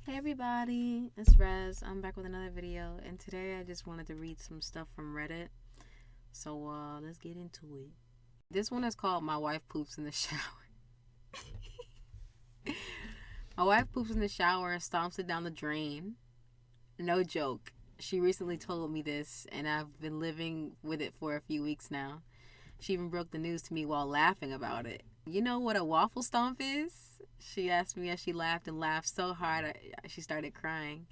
Hey everybody, it's Rez. I'm back with another video, and today I just wanted to read some stuff from Reddit. So let's get into it. This one is called "My Wife Poops in the Shower." My wife poops in the shower and stomps it down the drain. No joke. She recently told me this, and I've been living with it for a few weeks now. She even broke the news to me while laughing about it. You know what a waffle stomp is? She asked me as she laughed and laughed so hard she started crying.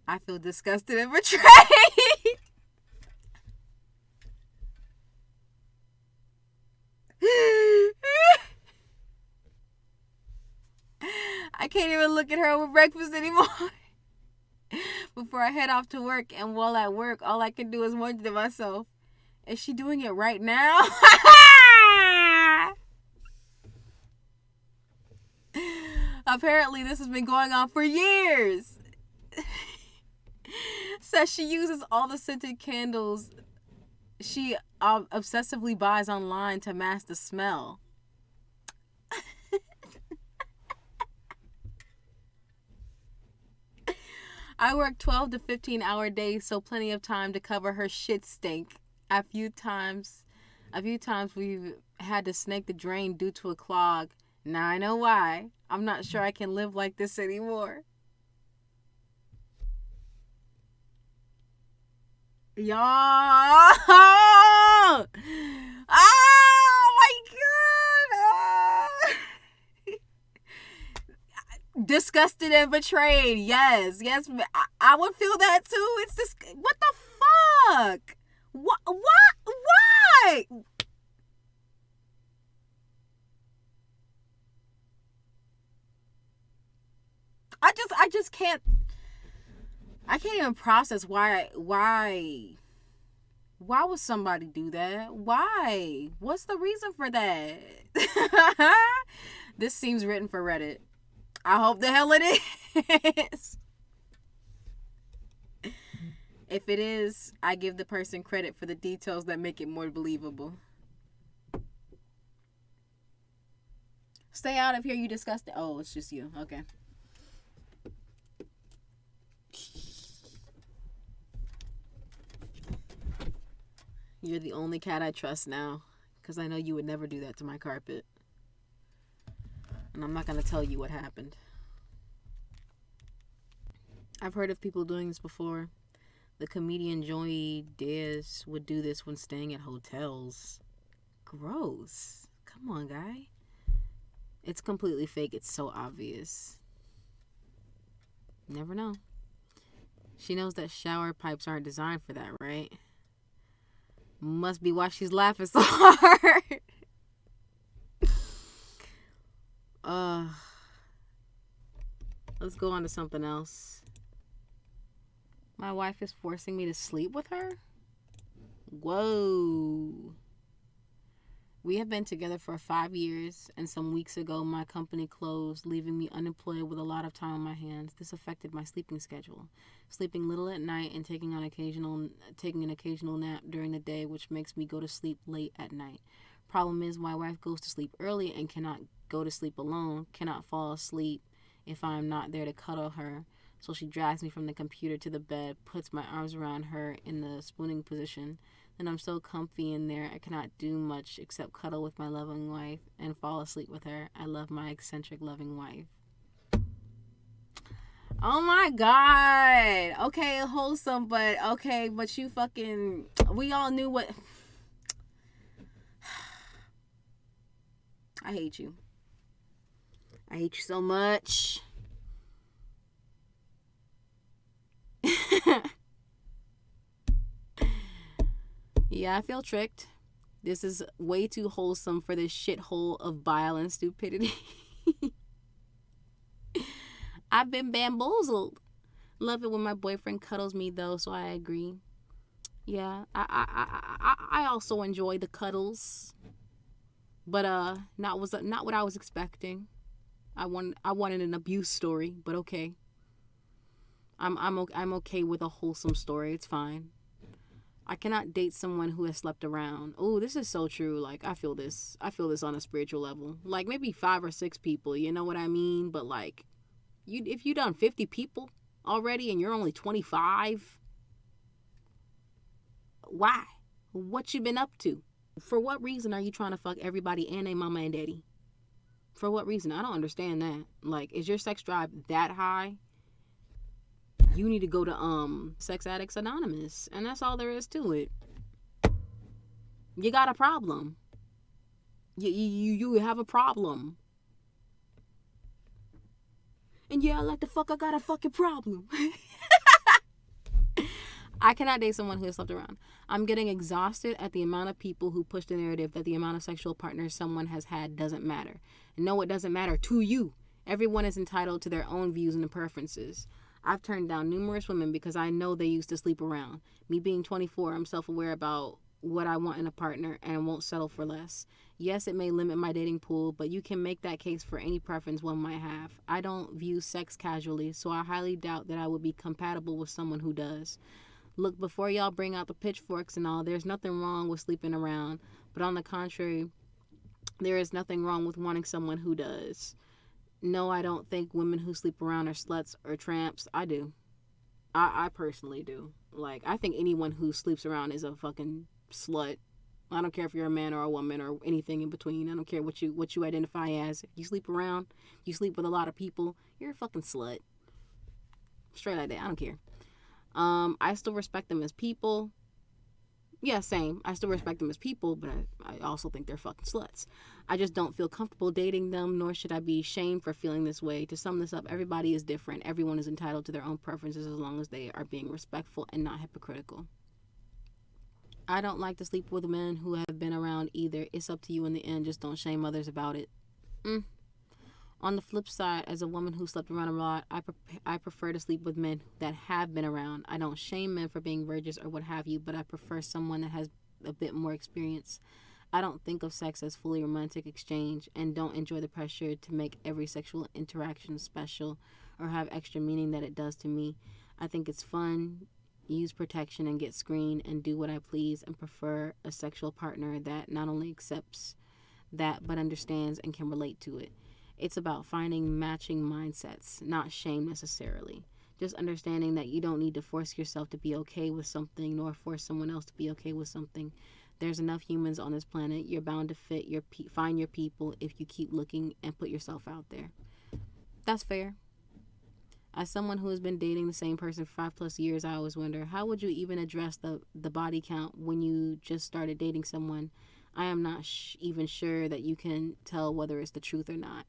I feel disgusted and betrayed. I can't even look at her over breakfast anymore. Before I head off to work, and while at work, all I can do is wonder to myself, is she doing it right now? Apparently, this has been going on for years. Says she uses all the scented candles she obsessively buys online to mask the smell. I work 12 to 15 hour days, so plenty of time to cover her shit stink. A few times we've had to snake the drain due to a clog. Now I know why. I'm not sure I can live like this anymore. Y'all! Oh my god! Disgusted and betrayed. Yes. I would feel that too. It's just, what the fuck? What? Why? I just can't. I can't even process why would somebody do that? Why? What's the reason for that? This seems written for Reddit. I hope the hell it is. If it is, I give the person credit for the details that make it more believable. Stay out of here, you disgusting. Oh, it's just you. Okay. You're the only cat I trust now, because I know you would never do that to my carpet. And I'm not going to tell you what happened. I've heard of people doing this before. The comedian Joey Diaz would do this when staying at hotels. Gross. Come on, guy. It's completely fake. It's so obvious. Never know. She knows that shower pipes aren't designed for that, right? Must be why she's laughing so hard. Let's go on to something else. My wife is forcing me to sleep with her? Whoa. We have been together for 5 years, and some weeks ago my company closed, leaving me unemployed with a lot of time on my hands. This affected my sleeping schedule. Sleeping little at night and taking an occasional nap during the day, which makes me go to sleep late at night. Problem is, my wife goes to sleep early and cannot go to sleep alone, cannot fall asleep if I am not there to cuddle her. So she drags me from the computer to the bed, puts my arms around her in the spooning position. Then I'm so comfy in there, I cannot do much except cuddle with my loving wife and fall asleep with her. I love my eccentric, loving wife. Oh my god. Okay, wholesome, but you fucking. We all knew what. I hate you. I hate you so much. Yeah, I feel tricked. This is way too wholesome for this shithole of bile and stupidity. I've been bamboozled. Love it when my boyfriend cuddles me though, so I agree. Yeah, I also enjoy the cuddles, but not what I was expecting. I wanted an abuse story, but okay. I'm okay with a wholesome story. It's fine. I cannot date someone who has slept around. Oh, this is so true. Like, I feel this on a spiritual level. Like, maybe 5 or 6 people, you know what I mean? But, like, If you done 50 people already and you're only 25, why? What you been up to? For what reason are you trying to fuck everybody and their mama and daddy? For what reason? I don't understand that. Like, is your sex drive that high? You need to go to Sex Addicts Anonymous, and that's all there is to it. You got a problem. You have a problem. And yeah, like the fuck, I got a fucking problem. I cannot date someone who has slept around. I'm getting exhausted at the amount of people who push the narrative that the amount of sexual partners someone has had doesn't matter. No, it doesn't matter to you. Everyone is entitled to their own views and preferences. I've turned down numerous women because I know they used to sleep around. Me being 24, I'm self-aware about what I want in a partner and won't settle for less. Yes, it may limit my dating pool, but you can make that case for any preference one might have. I don't view sex casually, so I highly doubt that I would be compatible with someone who does. Look, before y'all bring out the pitchforks and all, there's nothing wrong with sleeping around. But on the contrary, there is nothing wrong with wanting someone who does. No, I don't think women who sleep around are sluts or tramps. I do. I personally do. Like, I think anyone who sleeps around is a fucking slut. I don't care if you're a man or a woman or anything in between. I don't care what you identify as. If you sleep around, you sleep with a lot of people, you're a fucking slut. Straight like that. I don't care. I still respect them as people. Yeah, same. I still respect them as people, but I also think they're fucking sluts. I just don't feel comfortable dating them, nor should I be shamed for feeling this way. To sum this up, everybody is different. Everyone is entitled to their own preferences as long as they are being respectful and not hypocritical. I don't like to sleep with men who have been around either. It's up to you in the end. Just don't shame others about it. On the flip side, as a woman who slept around a lot, I prefer to sleep with men that have been around. I don't shame men for being virgins or what have you, but I prefer someone that has a bit more experience. I don't think of sex as fully romantic exchange and don't enjoy the pressure to make every sexual interaction special or have extra meaning that it does to me. I think it's fun, use protection and get screened and do what I please, and prefer a sexual partner that not only accepts that but understands and can relate to it. It's about finding matching mindsets, not shame necessarily. Just understanding that you don't need to force yourself to be okay with something nor force someone else to be okay with something. There's enough humans on this planet. You're bound to find your people if you keep looking and put yourself out there. That's fair. As someone who has been dating the same person for 5+ years, I always wonder, how would you even address the body count when you just started dating someone? I am not even sure that you can tell whether it's the truth or not.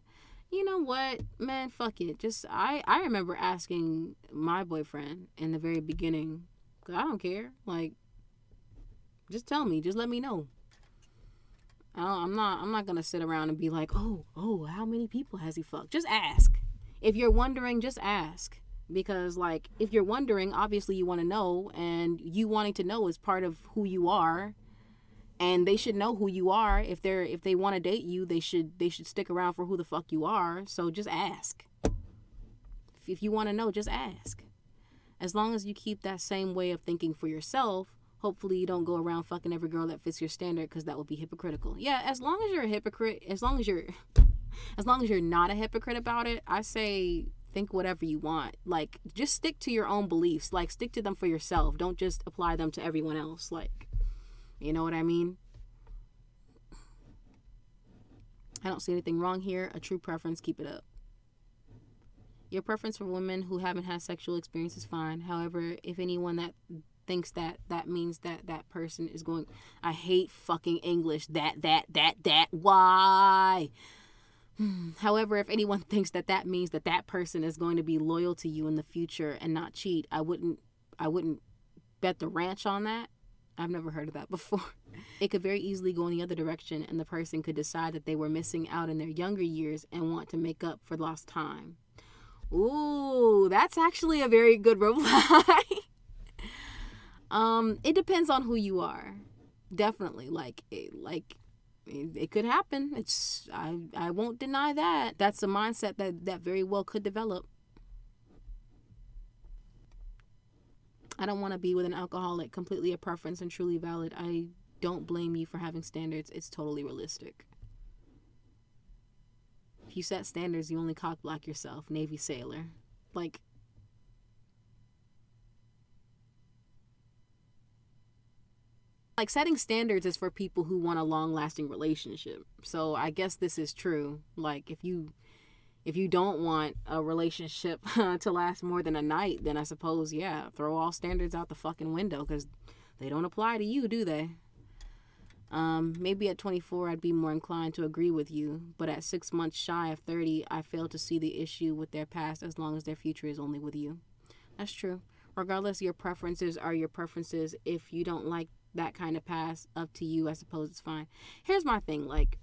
You know what, man, fuck it. I remember asking my boyfriend in the very beginning, cause I don't care. Like, just tell me, just let me know. I'm not gonna sit around and be like, oh, how many people has he fucked? Just ask. If you're wondering, just ask. Because, like, if you're wondering, obviously you want to know, and you wanting to know is part of who you are. And they should know who you are. If they want to date you, they should stick around for who the fuck you are. So just ask. If you want to know, just ask. As long as you keep that same way of thinking for yourself, hopefully you don't go around fucking every girl that fits your standard, because that would be hypocritical. Yeah, as long as you're a hypocrite, as long as you're not a hypocrite about it, I say think whatever you want. Like, just stick to your own beliefs. Like, stick to them for yourself. Don't just apply them to everyone else. Like, you know what I mean? I don't see anything wrong here. A true preference, keep it up. Your preference for women who haven't had sexual experience is fine. However, if anyone that thinks that means that person is going... I hate fucking English. Why? However, if anyone thinks that means that person is going to be loyal to you in the future and not cheat, I wouldn't bet the ranch on that. I've never heard of that before. It could very easily go in the other direction, and the person could decide that they were missing out in their younger years and want to make up for lost time. Ooh, that's actually a very good reply. It depends on who you are. Definitely. It could happen. I won't deny that. That's a mindset that very well could develop. I don't want to be with an alcoholic. Completely a preference and truly valid. I don't blame you for having standards. It's totally realistic. If you set standards, you only cock block yourself. Navy sailor. Like setting standards is for people who want a long-lasting relationship. So I guess this is true. Like if you don't want a relationship to last more than a night, then I suppose, yeah, throw all standards out the fucking window, because they don't apply to you, do they? Maybe at 24 I'd be more inclined to agree with you, but at 6 months shy of 30, I fail to see the issue with their past as long as their future is only with you. That's true. Regardless, your preferences are your preferences. If you don't like that kind of past, up to you. I suppose it's fine. Here's my thing. Like,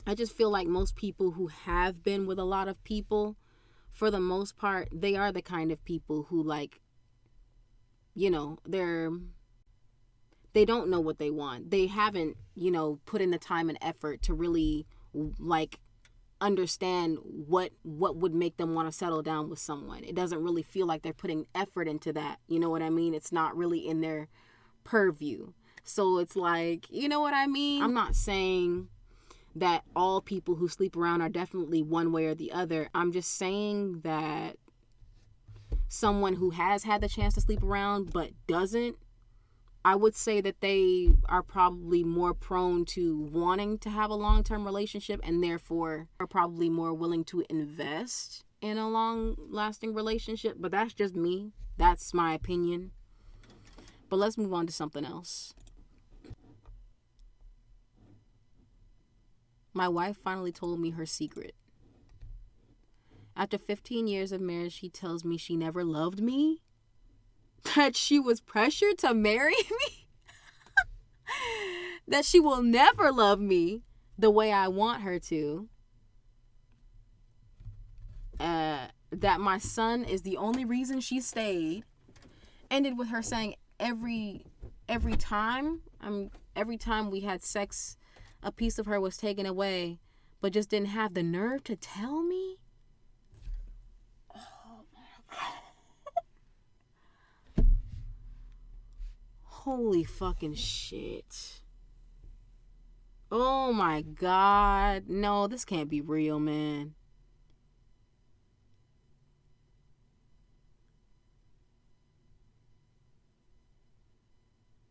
I just feel like most people who have been with a lot of people, for the most part, they are the kind of people who, like, you know, they don't know what they want. They haven't, you know, put in the time and effort to really, like, understand what would make them want to settle down with someone. It doesn't really feel like they're putting effort into that. You know what I mean? It's not really in their purview. So it's like, you know what I mean? I'm not saying that all people who sleep around are definitely one way or the other. I'm just saying that someone who has had the chance to sleep around but doesn't, I would say that they are probably more prone to wanting to have a long-term relationship, and therefore are probably more willing to invest in a long-lasting relationship. But that's just me. That's my opinion. But let's move on to something else. My wife finally told me her secret. After 15 years of marriage, she tells me she never loved me. That she was pressured to marry me. That she will never love me the way I want her to. That my son is the only reason she stayed. Ended with her saying every time we had sex, a piece of her was taken away, but just didn't have the nerve to tell me. Oh my God. Holy fucking shit. Oh my God. No, this can't be real, man.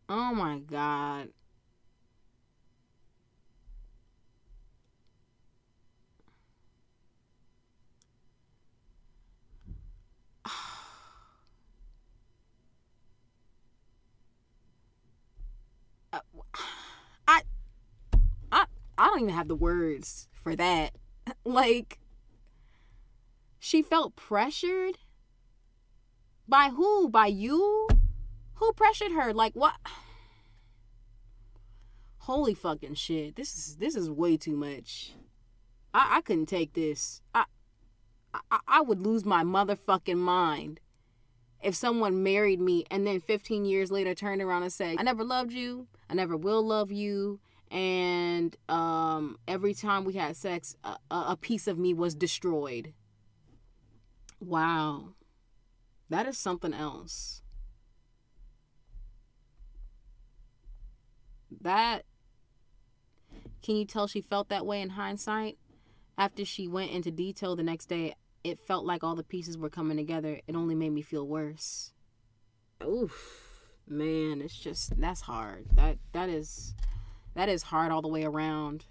Oh my God. I don't even have the words for that. Like, she felt pressured? By who? By you? Who pressured her? Like, what? Holy fucking shit. This is way too much. I couldn't take this. I would lose my motherfucking mind if someone married me and then 15 years later turned around and said, I never loved you, I never will love you, and every time we had sex, a piece of me was destroyed. Wow. That is something else. That, can you tell she felt that way in hindsight? After she went into detail the next day, it felt like all the pieces were coming together. It only made me feel worse. Oof, man, it's just, that's hard. That is hard all the way around.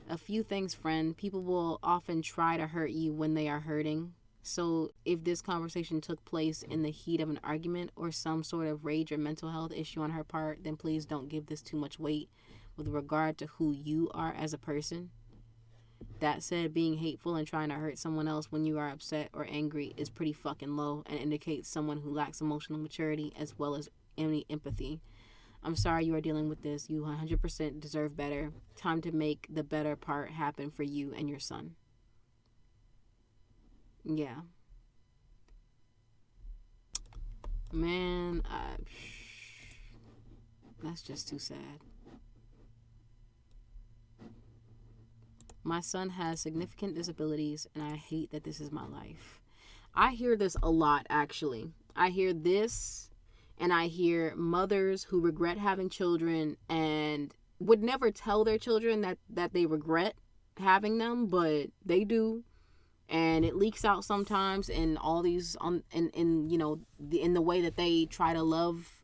A few things, friend. People will often try to hurt you when they are hurting. So if this conversation took place in the heat of an argument or some sort of rage or mental health issue on her part, then please don't give this too much weight with regard to who you are as a person. That said, being hateful and trying to hurt someone else when you are upset or angry is pretty fucking low and indicates someone who lacks emotional maturity as well as any empathy. I'm sorry you are dealing with this. You 100% deserve better. Time to make the better part happen for you and your son. Yeah. Man, that's just too sad. My son has significant disabilities, and I hate that this is my life. I hear this a lot, actually. I hear this, and I hear mothers who regret having children and would never tell their children that they regret having them, but they do. And it leaks out sometimes in all these in in the way that they try to love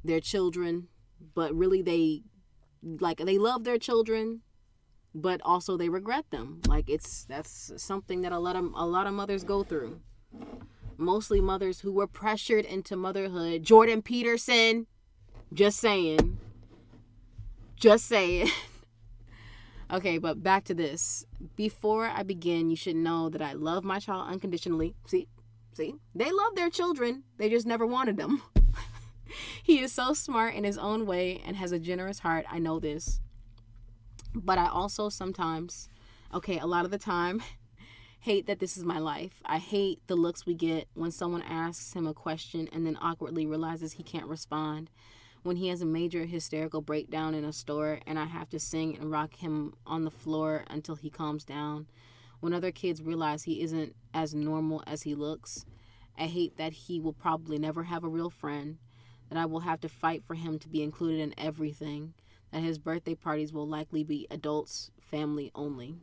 their children, but really they love their children, but also they regret them. That's something that a lot of mothers go through. Mostly mothers who were pressured into motherhood. Jordan Peterson, just saying. Okay, but back to this. Before I begin, you should know that I love my child unconditionally. See? They love their children. They just never wanted them. He is so smart in his own way and has a generous heart. I know this. But I also sometimes, a lot of the time, hate that this is my life. I hate the looks we get when someone asks him a question and then awkwardly realizes he can't respond. When he has a major hysterical breakdown in a store and I have to sing and rock him on the floor until he calms down. When other kids realize he isn't as normal as he looks. I hate that he will probably never have a real friend, that I will have to fight for him to be included in everything, that his birthday parties will likely be adults, family only.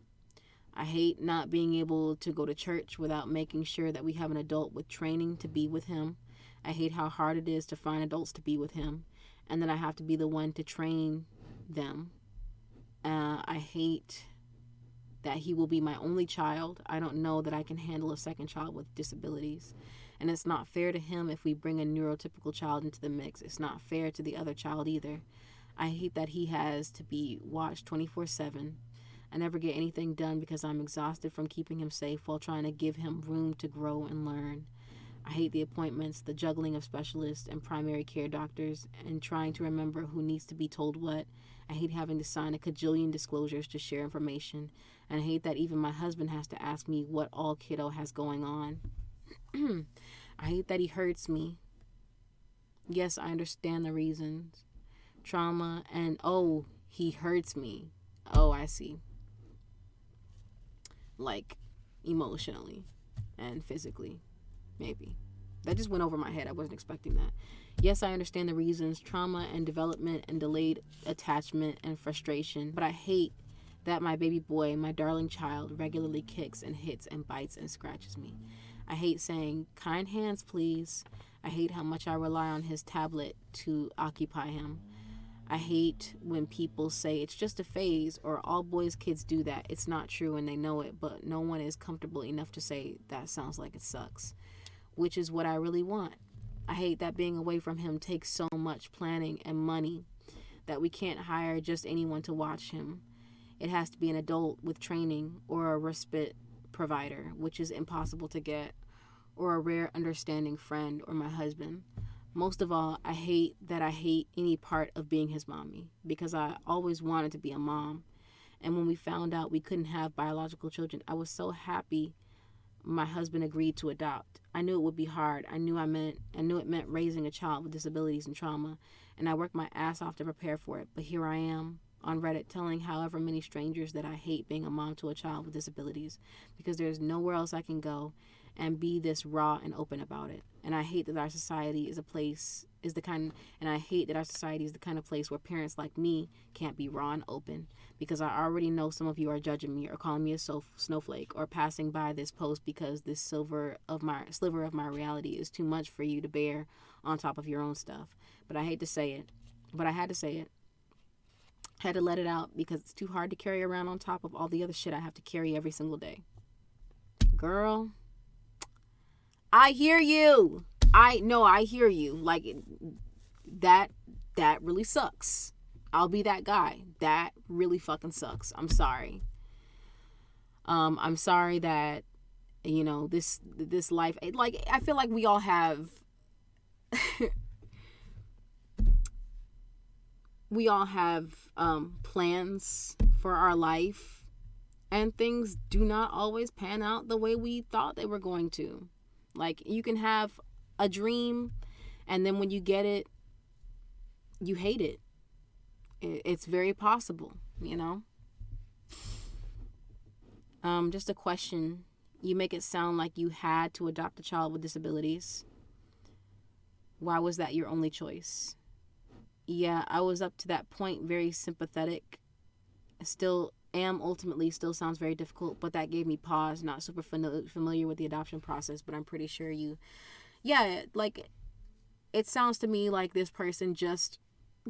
I hate not being able to go to church without making sure that we have an adult with training to be with him. I hate how hard it is to find adults to be with him, and then I have to be the one to train them. I hate that he will be my only child. I don't know that I can handle a second child with disabilities. And it's not fair to him if we bring a neurotypical child into the mix. It's not fair to the other child either. I hate that he has to be watched 24/7. I never get anything done because I'm exhausted from keeping him safe while trying to give him room to grow and learn. I hate the appointments, the juggling of specialists and primary care doctors, and trying to remember who needs to be told what. I hate having to sign a cajillion disclosures to share information. And I hate that even my husband has to ask me what all kiddo has going on. I hate that he hurts me. Yes, I understand the reasons. Trauma and, he hurts me. Oh, I see. Like, emotionally and physically. Maybe. That just went over my head. I wasn't expecting that. Yes, I understand the reasons. Trauma and development and delayed attachment and frustration. But I hate that my baby boy, my darling child, regularly kicks and hits and bites and scratches me. I hate saying, kind hands, please. I hate how much I rely on his tablet to occupy him. I hate when people say it's just a phase or all boys kids do that. It's not true and they know it, but no one is comfortable enough to say that sounds like it sucks, which is what I really want. I hate that being away from him takes so much planning and money that we can't hire just anyone to watch him. It has to be an adult with training or a respite provider, which is impossible to get, or a rare understanding friend or my husband. Most of all, I hate any part of being his mommy because I always wanted to be a mom. And when we found out we couldn't have biological children, I was so happy my husband agreed to adopt. I knew it would be hard. I knew it meant raising a child with disabilities and trauma, and I worked my ass off to prepare for it. But here I am on Reddit telling however many strangers that I hate being a mom to a child with disabilities because there's nowhere else I can go and be this raw and open about it. And I hate that our society is the kind of place where parents like me can't be raw and open, because I already know some of you are judging me or calling me a snowflake or passing by this post because this sliver of my reality is too much for you to bear on top of your own stuff. But I hate to say it, but I had to say it. I had to let it out because it's too hard to carry around on top of all the other shit I have to carry every single day. Girl, I hear you. I hear you. Like, that really sucks. I'll be that guy. That really fucking sucks. I'm sorry. I'm sorry that, this life, like, I feel like we all have, plans for our life, and things do not always pan out the way we thought they were going to. Like, you can have a dream, and then when you get it, you hate it. It's very possible, Just a question. You make it sound like you had to adopt a child with disabilities. Why was that your only choice? Yeah, I was up to that point very sympathetic. Still am ultimately, still sounds very difficult, but that gave me pause. Not super familiar with the adoption process, but I'm pretty sure you, yeah, like it sounds to me like this person just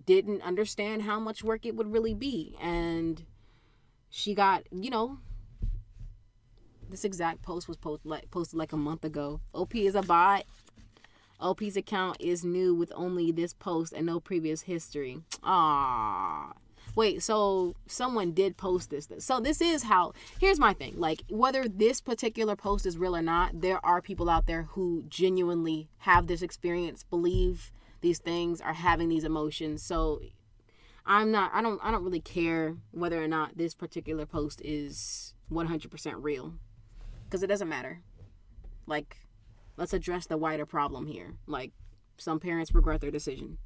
didn't understand how much work it would really be. And she got, this exact post was posted like a month ago. OP is a bot. OP's account is new with only this post and no previous history. Ah. Wait, so someone did post this. So this is how, here's my thing. Like, whether this particular post is real or not, there are people out there who genuinely have this experience, believe these things, are having these emotions. So I don't really care whether or not this particular post is 100% real, because it doesn't matter. Like, let's address the wider problem here. Like, some parents regret their decision.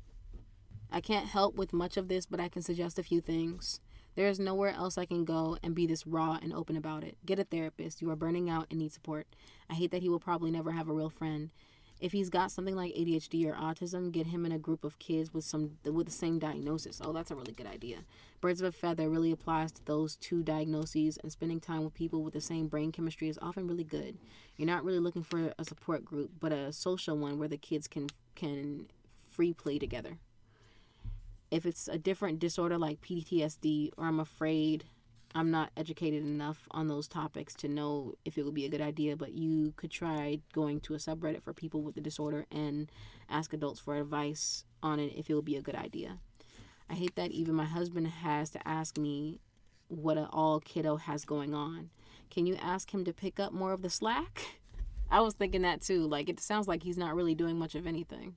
I can't help with much of this, but I can suggest a few things. There is nowhere else I can go and be this raw and open about it. Get a therapist. You are burning out and need support. I hate that he will probably never have a real friend. If he's got something like ADHD or autism, get him in a group of kids with the same diagnosis. Oh, that's a really good idea. Birds of a feather really applies to those two diagnoses, and spending time with people with the same brain chemistry is often really good. You're not really looking for a support group, but a social one where the kids can free play together. If it's a different disorder like PTSD, or I'm afraid I'm not educated enough on those topics to know if it would be a good idea, but you could try going to a subreddit for people with the disorder and ask adults for advice on it if it would be a good idea. I hate that even my husband has to ask me what all kiddo has going on. Can you ask him to pick up more of the slack? I was thinking that too. Like, it sounds like he's not really doing much of anything.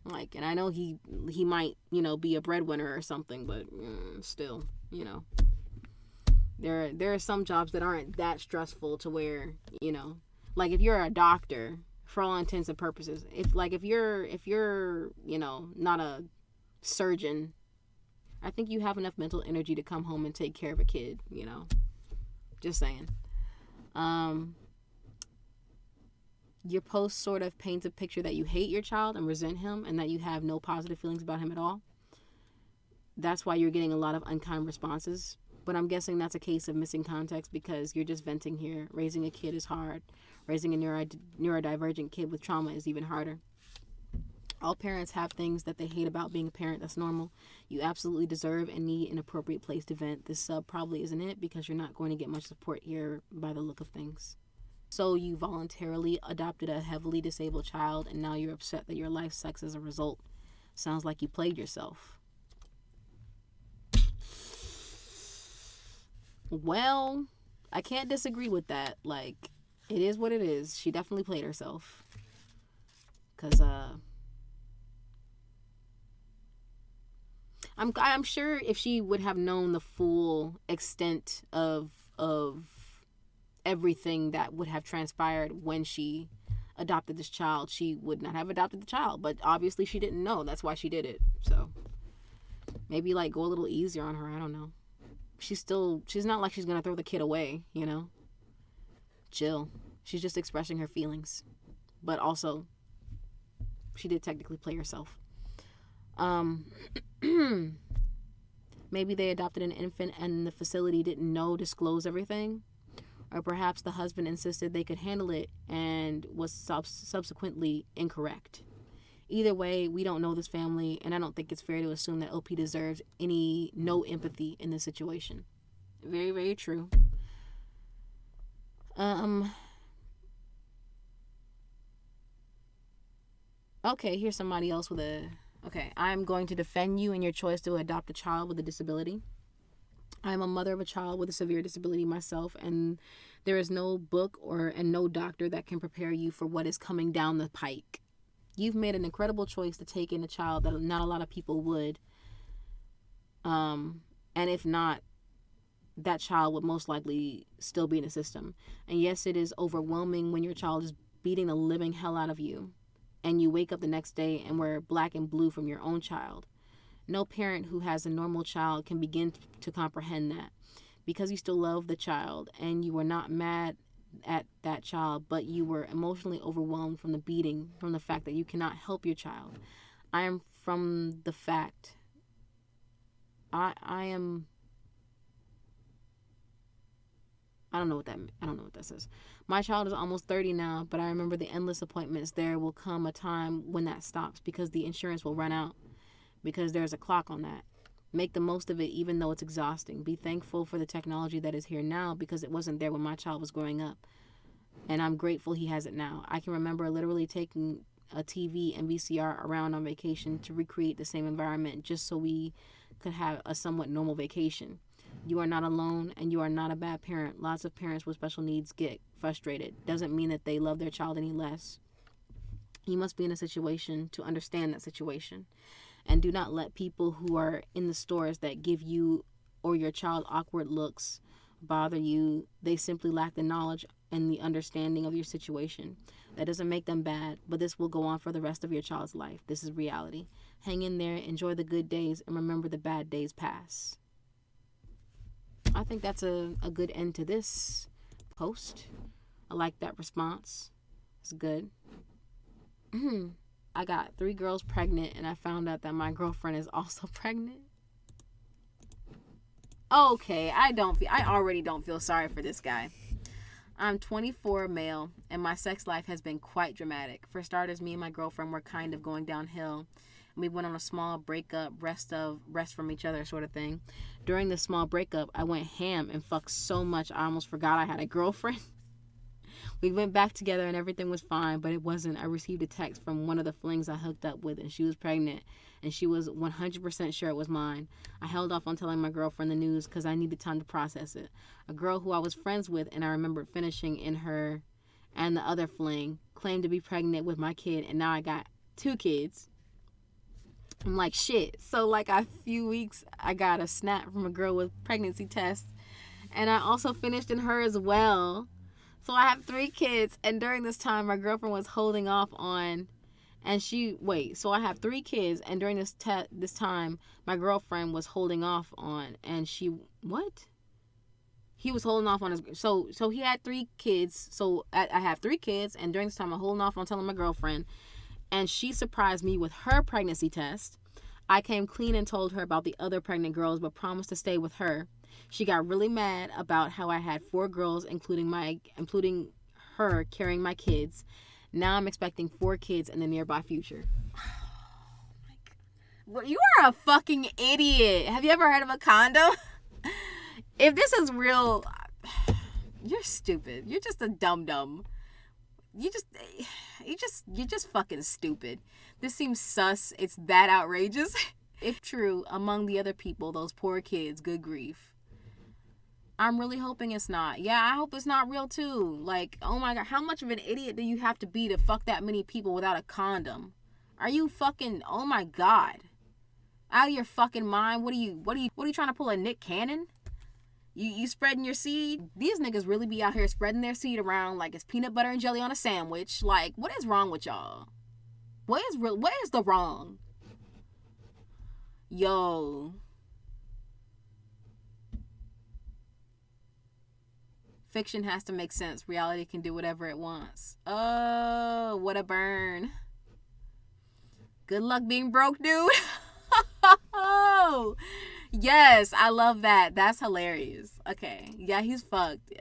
Like, and I know he might, be a breadwinner or something, but still, there are some jobs that aren't that stressful to where, like if you're a doctor, for all intents and purposes, if you're, not a surgeon, I think you have enough mental energy to come home and take care of a kid, just saying. Your post sort of paints a picture that you hate your child and resent him and that you have no positive feelings about him at all. That's why you're getting a lot of unkind responses. But I'm guessing that's a case of missing context, because you're just venting here. Raising a kid is hard. Raising a neurodivergent kid with trauma is even harder. All parents have things that they hate about being a parent. That's normal. You absolutely deserve and need an appropriate place to vent. This sub probably isn't it, because you're not going to get much support here by the look of things. So you voluntarily adopted a heavily disabled child, and now you're upset that your life sucks as a result. Sounds like you played yourself. Well, I can't disagree with that. Like, it is what it is. She definitely played herself. Because, I'm sure if she would have known the full extent of everything that would have transpired when she adopted this child, she would not have adopted the child. But obviously she didn't know. That's why she did it. So maybe like go a little easier on her. I don't know. She's not like she's gonna throw the kid away, chill. She's just expressing her feelings, but also she did technically play herself. Maybe they adopted an infant and the facility didn't disclose everything. Or perhaps the husband insisted they could handle it and was subsequently incorrect. Either way, we don't know this family, and I don't think it's fair to assume that OP deserves no empathy in this situation. Very, very true. Okay, here's somebody else with okay, I'm going to defend you in your choice to adopt a child with a disability. I'm a mother of a child with a severe disability myself, and there is no book and no doctor that can prepare you for what is coming down the pike. You've made an incredible choice to take in a child that not a lot of people would. And if not, that child would most likely still be in the system. And yes, it is overwhelming when your child is beating the living hell out of you, and you wake up the next day and wear black and blue from your own child. No parent who has a normal child can begin to comprehend that, because you still love the child and you were not mad at that child, but you were emotionally overwhelmed from the beating, from the fact that you cannot help your child. I am from the fact. I am. I don't know what that says. My child is almost 30 now, but I remember the endless appointments. There will come a time when that stops because the insurance will run out, because there's a clock on that. Make the most of it even though it's exhausting. Be thankful for the technology that is here now because it wasn't there when my child was growing up. And I'm grateful he has it now. I can remember literally taking a TV and VCR around on vacation to recreate the same environment just so we could have a somewhat normal vacation. You are not alone and you are not a bad parent. Lots of parents with special needs get frustrated. Doesn't mean that they love their child any less. You must be in a situation to understand that situation. And do not let people who are in the stores that give you or your child awkward looks bother you. They simply lack the knowledge and the understanding of your situation. That doesn't make them bad, but this will go on for the rest of your child's life. This is reality. Hang in there, enjoy the good days, and remember the bad days pass. I think that's a good end to this post. I like that response. It's good. I got 3 girls pregnant, and I found out that my girlfriend is also pregnant. Okay, I already don't feel sorry for this guy. I'm 24, male, and my sex life has been quite dramatic. For starters, me and my girlfriend were kind of going downhill. We went on a small breakup, rest from each other sort of thing. During the small breakup, I went ham and fucked so much I almost forgot I had a girlfriend. We went back together and everything was fine, but it wasn't. I received a text from one of the flings I hooked up with, and she was pregnant, and she was 100% sure it was mine. I held off on telling my girlfriend the news because I needed time to process it. A girl who I was friends with and I remembered finishing in her and the other fling claimed to be pregnant with my kid, and now I got 2 kids. I'm like, shit. So like a few weeks, I got a snap from a girl with pregnancy tests, and I also finished in her as well. So I have 3 kids, and during this time, my girlfriend was holding off on, so I have 3 kids, and during this time, my girlfriend was holding off on, and he was holding off on his, so he had 3 kids, so I have 3 kids, and during this time, I'm holding off on telling my girlfriend, and she surprised me with her pregnancy test. I came clean and told her about the other pregnant girls, but promised to stay with her. She got really mad about how I had 4 girls, including her carrying my kids. Now I'm expecting 4 kids in the nearby future. Oh my God. Well, you are a fucking idiot. Have you ever heard of a condom? If this is real, you're stupid. You're just a dum-dum. You're just fucking stupid. This seems sus. It's that outrageous. If true, among the other people, those poor kids, good grief. I'm really hoping it's not. Yeah, I hope it's not real too. Like, oh my God, how much of an idiot do you have to be to fuck that many people without a condom? Are you fucking, oh my God, out of your fucking mind? What are you trying to pull, a Nick Cannon? You spreading your seed? These niggas really be out here spreading their seed around like it's peanut butter and jelly on a sandwich. Like, what is wrong with y'all? What is the wrong? Yo. Fiction has to make sense. Reality can do whatever it wants. Oh, what a burn. Good luck being broke, dude. Oh, yes, I love that. That's hilarious. Okay. Yeah, he's fucked.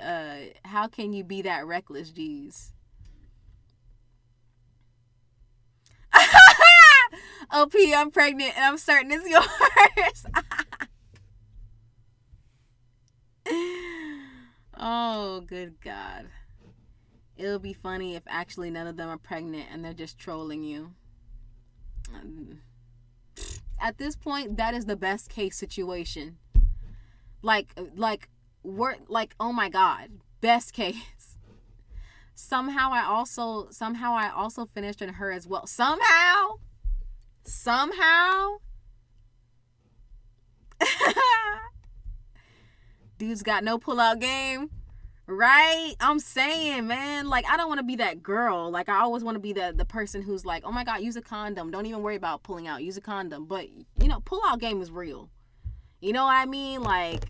How can you be that reckless, geez? OP, I'm pregnant and I'm certain it's yours. Oh, good God. It'll be funny if actually none of them are pregnant and they're just trolling you. At this point, that is the best case situation. Like, oh my God, best case. Somehow I also finished in her as well. Somehow. Dude's got no pull-out game, right? I'm saying, man, like, I don't want to be that girl. Like, I always want to be the person who's like, oh my God, use a condom. Don't even worry about pulling out. Use a condom. But, pull-out game is real. You know what I mean? Like,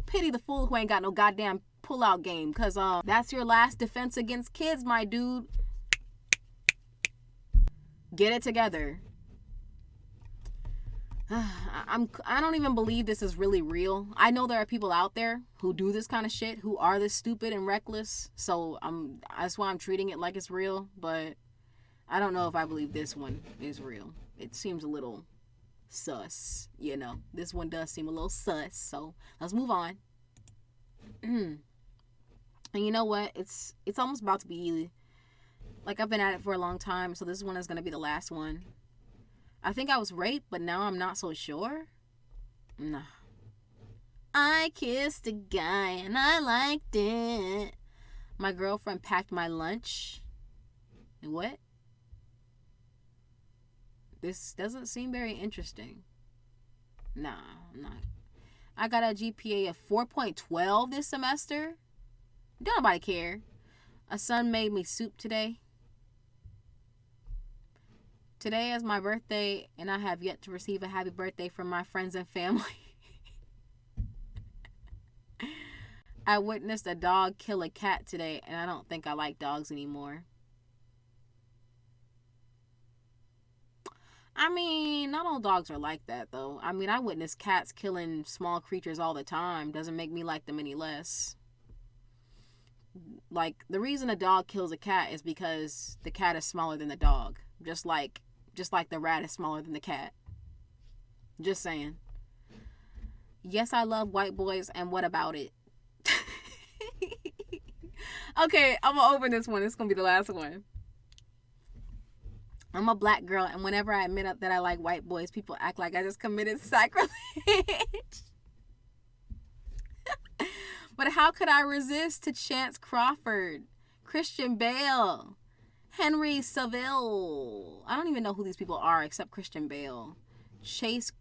pity the fool who ain't got no goddamn pull-out game. Because that's your last defense against kids, my dude. Get it together. I don't even believe this is really real. I know there are people out there who do this kind of shit, who are this stupid and reckless. So that's why I'm treating it like it's real. But I don't know if I believe this one is real. It seems a little sus, you know. This one does seem a little sus. So let's move on. And you know what? It's almost about to be, like, I've been at it for a long time. So this one is going to be the last one. I think I was raped, but now I'm not so sure. Nah. I kissed a guy and I liked it. My girlfriend packed my lunch. What? This doesn't seem very interesting. Nah, I'm not. I got a GPA of 4.12 this semester. Don't nobody care. A son made me soup today. Today is my birthday, and I have yet to receive a happy birthday from my friends and family. I witnessed a dog kill a cat today, and I don't think I like dogs anymore. I mean, not all dogs are like that, though. I mean, I witness cats killing small creatures all the time. Doesn't make me like them any less. Like, the reason a dog kills a cat is because the cat is smaller than the dog. Just like the rat is smaller than the cat. Just saying. Yes, I love white boys, and what about it? Okay, I'm gonna open this one. It's gonna be the last one. I'm a black girl, and whenever I admit that I like white boys, people act like I just committed sacrilege. But how could I resist to Chance Crawford, Christian Bale, Henry Saville? I don't even know who these people are except Christian Bale. Chase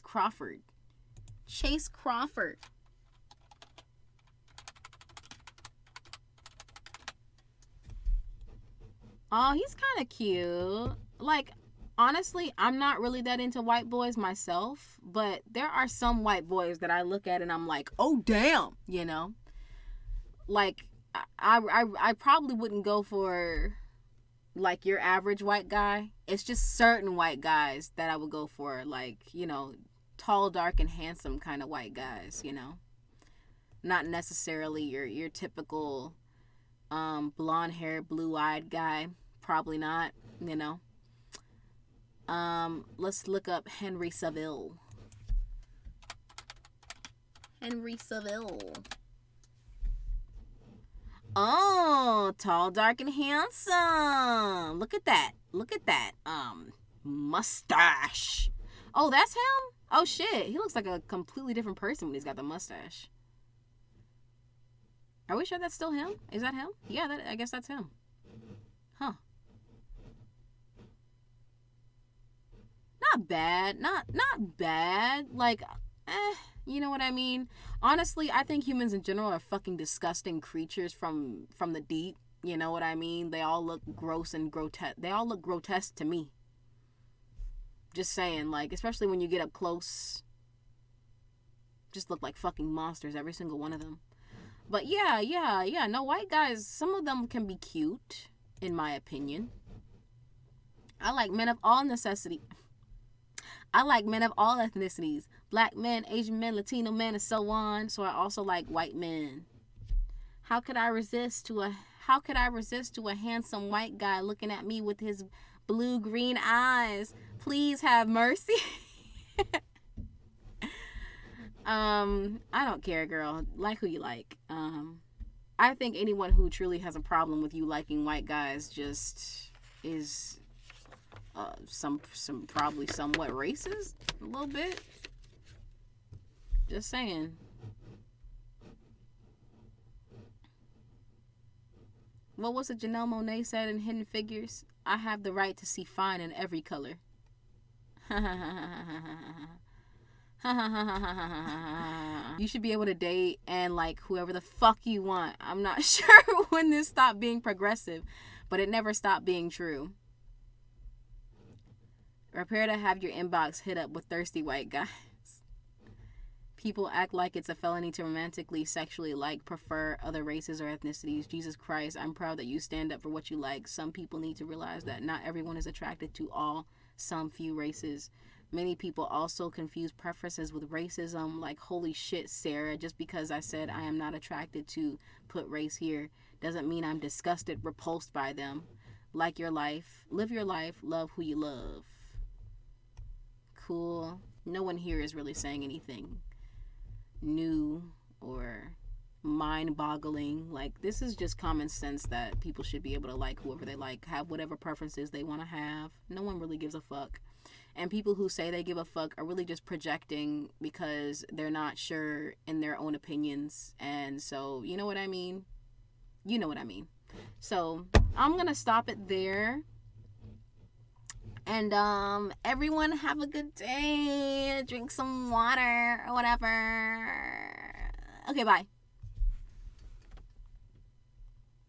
Crawford. Chase Crawford. Oh, he's kind of cute. Like, honestly, I'm not really that into white boys myself, but there are some white boys that I look at and I'm like, oh, damn, you know? Like, I probably wouldn't go for, like, your average white guy. It's just certain white guys that I would go for, like, you know, tall, dark, and handsome kind of white guys, you know? Not necessarily your typical blonde hair, blue-eyed guy. Probably not, you know. Let's look up Henry Saville. Henry Saville. Oh, tall, dark, and handsome. Look at that. Look at that. Mustache. Oh, that's him? Oh, shit. He looks like a completely different person when he's got the mustache. Are we sure that's still him? Is that him? Yeah, I guess that's him. Huh. Not bad. Not bad. Like, you know what I mean? Honestly, I think humans in general are fucking disgusting creatures from the deep. You know what I mean? They all look gross and grotesque. They all look grotesque to me. Just saying, like, especially when you get up close. Just look like fucking monsters, every single one of them. But yeah. No, white guys, some of them can be cute, in my opinion. I like men of all necessity. I like men of all ethnicities. Black men, Asian men, Latino men, and so on. So I also like white men. How could I resist to a handsome white guy looking at me with his blue-green eyes? Please have mercy. I don't care, girl. Like who you like. I think anyone who truly has a problem with you liking white guys just is some probably somewhat racist, a little bit. Just saying. What was it Janelle Monáe said in Hidden Figures? I have the right to see fine in every color. You should be able to date and like whoever the fuck you want. I'm not sure when this stopped being progressive, but it never stopped being true. Prepare to have your inbox hit up with thirsty white guys. People act like it's a felony to romantically, sexually prefer other races or ethnicities. Jesus Christ, I'm proud that you stand up for what you like. Some people need to realize that not everyone is attracted to some few races. Many people also confuse preferences with racism. Like, holy shit, Sarah, just because I said I am not attracted to put race here doesn't mean I'm disgusted, repulsed by them. Like your life, live your life, love who you love. Cool. No one here is really saying anything new or mind-boggling. Like, this is just common sense that people should be able to like whoever they like, have whatever preferences they want to have. No one really gives a fuck. And people who say they give a fuck are really just projecting because they're not sure in their own opinions. And so, you know what I mean? You know what I mean. So, I'm going to stop it there. And everyone have a good day. Drink some water or whatever. Okay, bye.